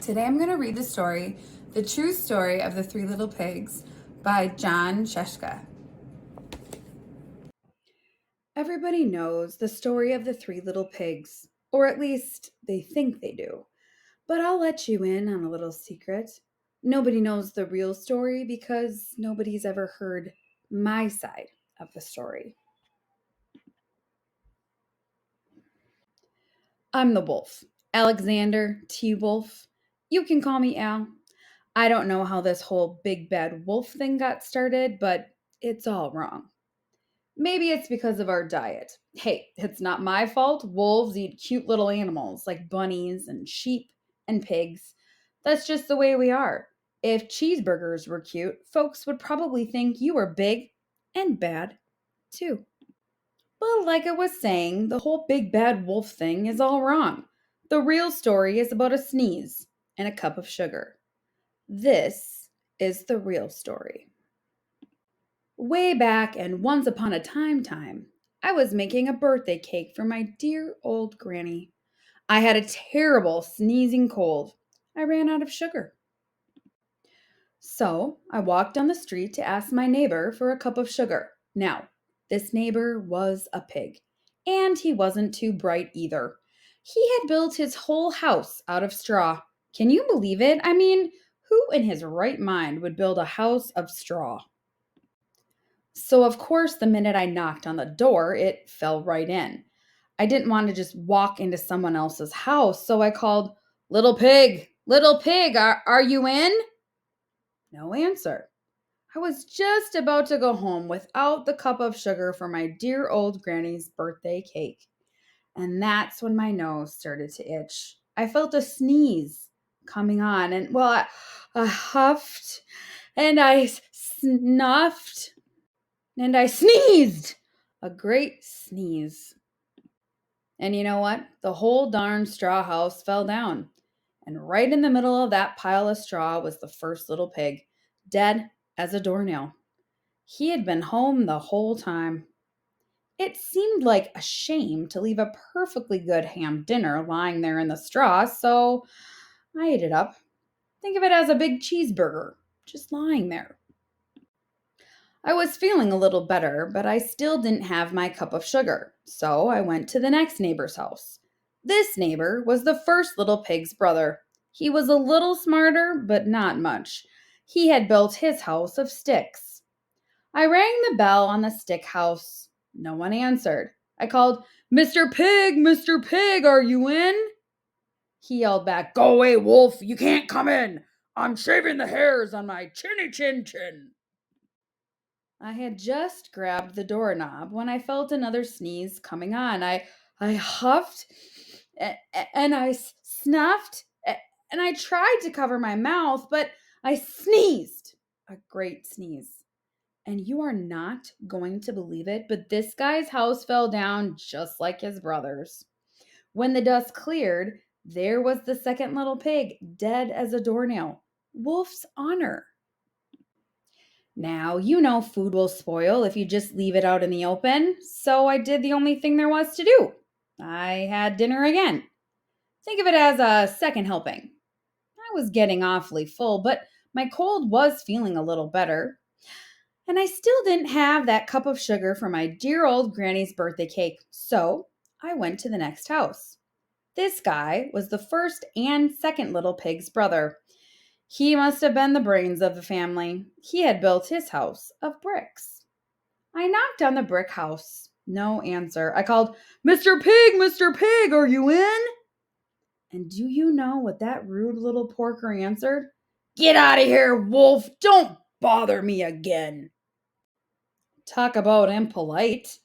Today I'm going to read the story, The True Story of the Three Little Pigs by John Sheshka. Everybody knows the story of the three little pigs, or at least they think they do. But I'll let you in on a little secret. Nobody knows the real story because nobody's ever heard my side of the story. I'm the wolf, Alexander T. Wolf. You can call me Al. I don't know how this whole big bad wolf thing got started, but it's all wrong. Maybe it's because of our diet. Hey, it's not my fault. Wolves eat cute little animals like bunnies and sheep and pigs. That's just the way we are. If cheeseburgers were cute, folks would probably think you were big and bad too. But like I was saying, the whole big bad wolf thing is all wrong. The real story is about a sneeze and a cup of sugar. This is the real story. Way back and once upon a time, I was making a birthday cake for my dear old granny. I had a terrible sneezing cold. I ran out of sugar. So I walked down the street to ask my neighbor for a cup of sugar. Now, this neighbor was a pig, and he wasn't too bright either. He had built his whole house out of straw. Can you believe it? I mean, who in his right mind would build a house of straw? So, of course, the minute I knocked on the door, it fell right in. I didn't want to just walk into someone else's house, so I called, Little pig, are you in? No answer. I was just about to go home without the cup of sugar for my dear old granny's birthday cake. And that's when my nose started to itch. I felt a sneeze coming on, and I huffed and I snuffed and I sneezed. A great sneeze. And you know what? The whole darn straw house fell down. And right in the middle of that pile of straw was the first little pig, dead as a doornail. He had been home the whole time. It seemed like a shame to leave a perfectly good ham dinner lying there in the straw, so I ate it up. Think of it as a big cheeseburger, just lying there. I was feeling a little better, but I still didn't have my cup of sugar, so I went to the next neighbor's house. This neighbor was the first little pig's brother. He was a little smarter, but not much. He had built his house of sticks. I rang the bell on the stick house. No one answered. I called, Mr. Pig, are you in? He yelled back, Go away, wolf, you can't come in. I'm shaving the hairs on my chinny chin chin. I had just grabbed the doorknob when I felt another sneeze coming on. I huffed and I snuffed and I tried to cover my mouth, but I sneezed. A great sneeze. And you are not going to believe it, but this guy's house fell down just like his brother's. When the dust cleared, there was the second little pig, dead as a doornail. Wolf's honor. Now, you know food will spoil if you just leave it out in the open, so I did the only thing there was to do. I had dinner again. Think of it as a second helping. I was getting awfully full, but my cold was feeling a little better. And I still didn't have that cup of sugar for my dear old granny's birthday cake, so I went to the next house. This guy was the first and second little pig's brother. He must have been the brains of the family. He had built his house of bricks. I knocked on the brick house. No answer. I called, Mr. Pig, are you in? And do you know what that rude little porker answered? Get out of here, wolf! Don't bother me again. Talk about impolite.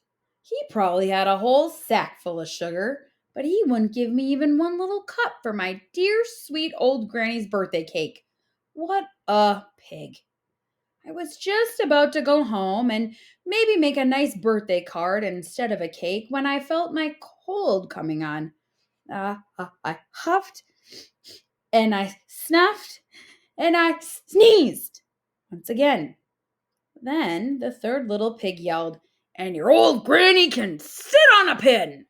He probably had a whole sack full of sugar, but he wouldn't give me even one little cup for my dear sweet old granny's birthday cake. What a pig. I was just about to go home and maybe make a nice birthday card instead of a cake when I felt my cold coming on. I huffed and I snuffed and I sneezed once again. Then the third little pig yelled, And your old granny can sit on a pin.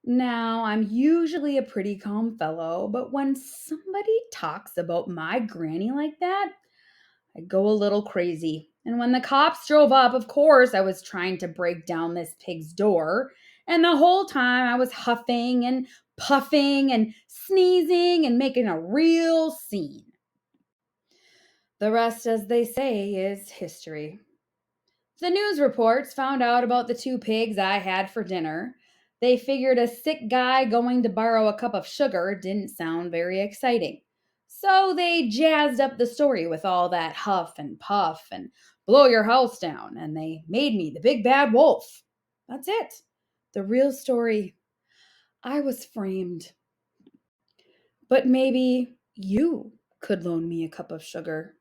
Now, I'm usually a pretty calm fellow, but when somebody talks about my granny like that, I go a little crazy. And when the cops drove up, of course, I was trying to break down this pig's door. And the whole time I was huffing and puffing and sneezing and making a real scene. The rest, as they say, is history. The news reports found out about the two pigs I had for dinner. They figured a sick guy going to borrow a cup of sugar didn't sound very exciting. So they jazzed up the story with all that huff and puff and blow your house down, and they made me the big bad wolf. That's it. The real story. I was framed. But maybe you could loan me a cup of sugar.